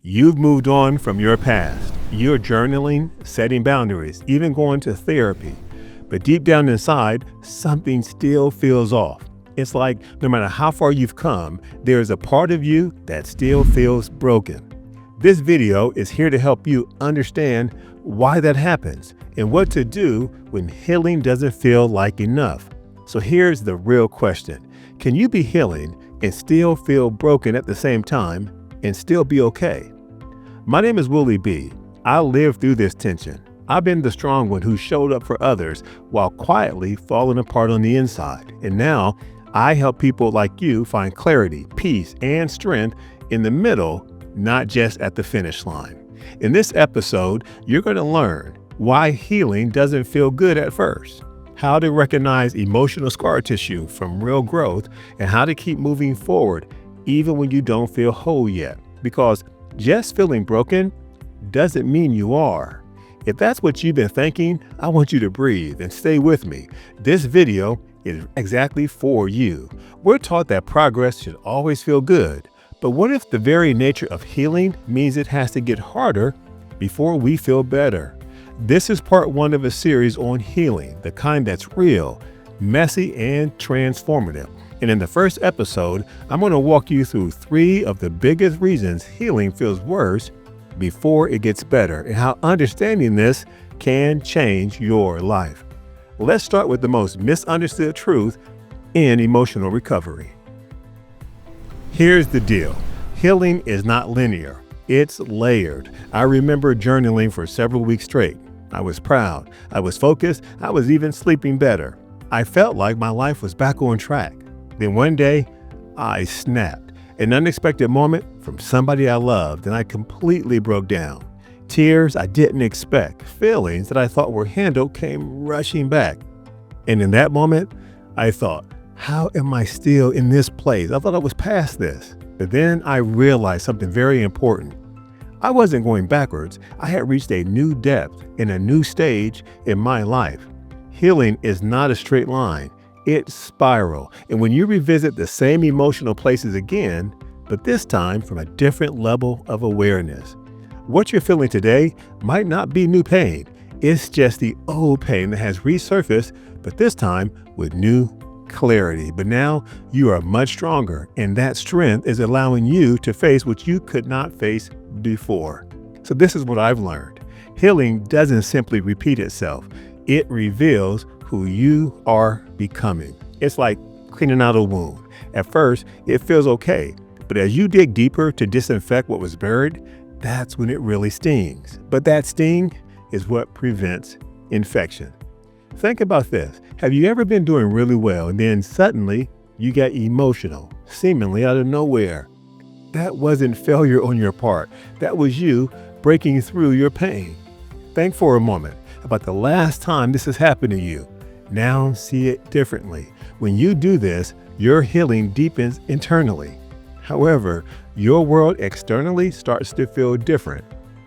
You've moved on from your past. You're journaling, setting boundaries, even going to therapy. But deep down inside, something still feels off. It's like no matter how far you've come, there's a part of you that still feels broken. This video is here to help you understand why that happens and what to do when healing doesn't feel like enough. So here's the real question. Can you be healing and still feel broken at the same time and still be okay? My name is Willie B. I lived through this tension. I've been the strong one who showed up for others while quietly falling apart on the inside. And now I help people like you find clarity, peace, and strength in the middle, not just at the finish line. In this episode, you're going to learn why healing doesn't feel good at first, how to recognize emotional scar tissue from real growth, and how to keep moving forward even when you don't feel whole yet. Because just feeling broken doesn't mean you are. If that's what you've been thinking, I want you to breathe and stay with me. This video is exactly for you. We're taught that progress should always feel good. But what if the very nature of healing means it has to get harder before we feel better? This is part one of a series on healing, the kind that's real, messy, and transformative. And in the first episode, I'm going to walk you through 3 of the biggest reasons healing feels worse before it gets better and how understanding this can change your life. Let's start with the most misunderstood truth in emotional recovery. Here's the deal. Healing is not linear. It's layered. I remember journaling for several weeks straight. I was proud. I was focused. I was even sleeping better. I felt like my life was back on track. Then one day, I snapped. An unexpected moment from somebody I loved, and I completely broke down. Tears I didn't expect, feelings that I thought were handled came rushing back. And in that moment, I thought, how am I still in this place? I thought I was past this. But then I realized something very important. I wasn't going backwards. I had reached a new depth and a new stage in my life. Healing is not a straight line. It's spiral. And when you revisit the same emotional places again, but this time from a different level of awareness. What you're feeling today might not be new pain. It's just the old pain that has resurfaced, but this time with new clarity. But now you are much stronger, and that strength is allowing you to face what you could not face before. So this is what I've learned. Healing doesn't simply repeat itself. It reveals who you are becoming. It's like cleaning out a wound. At first, it feels okay, but as you dig deeper to disinfect what was buried, that's when it really stings. But that sting is what prevents infection. Think about this. Have you ever been doing really well and then suddenly you get emotional, seemingly out of nowhere? That wasn't failure on your part. That was you breaking through your pain. Think for a moment about the last time this has happened to you. Now see it differently. When you do this, your healing deepens internally. However, your world externally starts to feel different.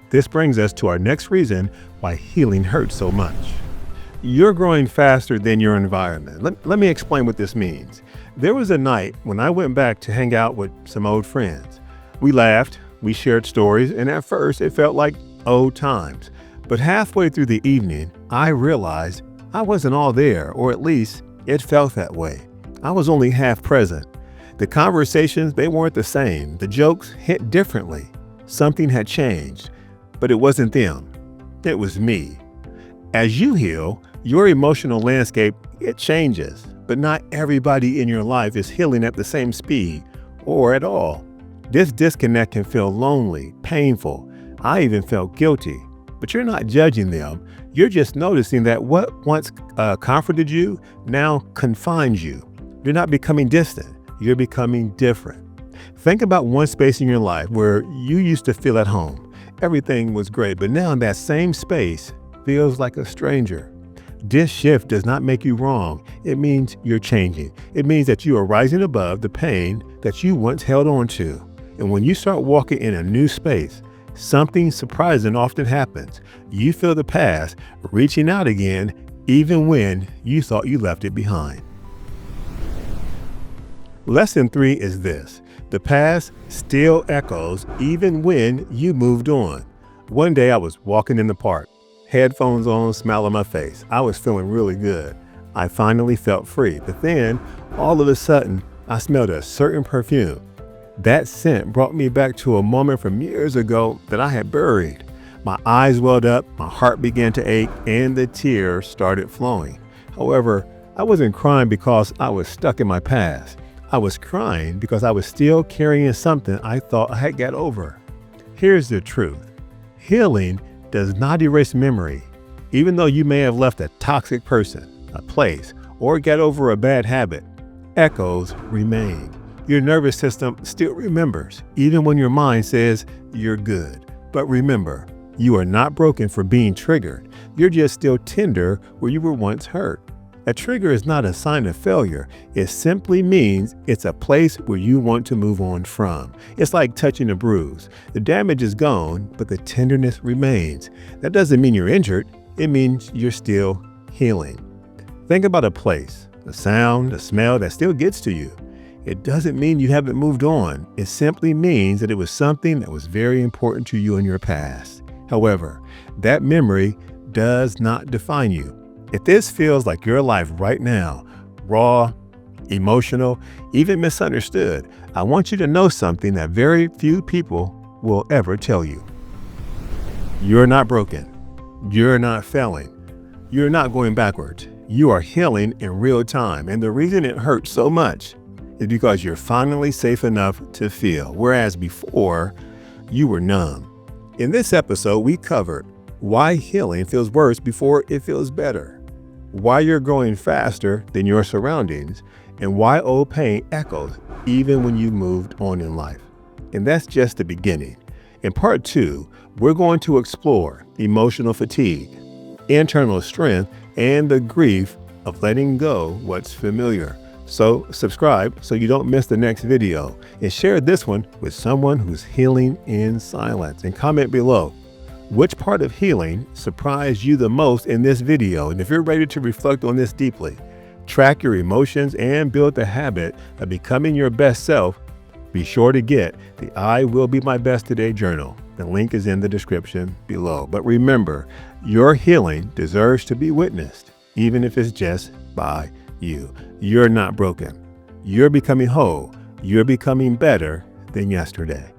This brings us to our next reason why healing hurts so much. You're growing faster than your environment. Let me explain what this means. There was a night when I went back to hang out with some old friends. We laughed, we shared stories, and at first it felt like old times. But halfway through the evening, I realized I wasn't all there, or at least it felt that way. I was only half present. The conversations, they weren't the same. The jokes hit differently. Something had changed, but it wasn't them. It was me. As you heal, your emotional landscape, it changes, but not everybody in your life is healing at the same speed or at all. This disconnect can feel lonely, painful. I even felt guilty, but you're not judging them. You're just noticing that what once comforted you now confines you. You're not becoming distant. You're becoming different. Think about one space in your life where you used to feel at home. Everything was great, but now that same space feels like a stranger. This shift does not make you wrong. It means you're changing. It means that you are rising above the pain that you once held on to. And when you start walking in a new space, something surprising often happens. You feel the past reaching out again, even when you thought you left it behind. Lesson 3 is this. The past still echoes even when you moved on. One day I was walking in the park, headphones on, smile on my face. I was feeling really good. I finally felt free. But then, all of a sudden, I smelled a certain perfume. That scent brought me back to a moment from years ago that I had buried. My eyes welled up, my heart began to ache, and the tears started flowing. However, I wasn't crying because I was stuck in my past. I was crying because I was still carrying something I thought I had got over. Here's the truth. Healing does not erase memory. Even though you may have left a toxic person, a place, or got over a bad habit, echoes remain. Your nervous system still remembers, even when your mind says you're good. But remember, you are not broken for being triggered. You're just still tender where you were once hurt. A trigger is not a sign of failure. It simply means it's a place where you want to move on from. It's like touching a bruise. The damage is gone, but the tenderness remains. That doesn't mean you're injured. It means you're still healing. Think about a place, a sound, a smell that still gets to you. It doesn't mean you haven't moved on. It simply means that it was something that was very important to you in your past. However, that memory does not define you. If this feels like your life right now, raw, emotional, even misunderstood, I want you to know something that very few people will ever tell you. You're not broken. You're not failing. You're not going backwards. You are healing in real time. And the reason it hurts so much is because you're finally safe enough to feel, whereas before you were numb. In this episode, we covered why healing feels worse before it feels better, why you're growing faster than your surroundings, and why old pain echoes even when you moved on in life. And that's just the beginning. In part 2, we're going to explore emotional fatigue, internal strength, and the grief of letting go what's familiar. So subscribe so you don't miss the next video, and share this one with someone who's healing in silence, and comment below which part of healing surprised you the most in this video. And if you're ready to reflect on this deeply, track your emotions, and build the habit of becoming your best self, be sure to get the I Will Be My Best Today journal. The link is in the description below. But remember, your healing deserves to be witnessed, even if it's just by you. You're not broken. You're becoming whole. You're becoming better than yesterday.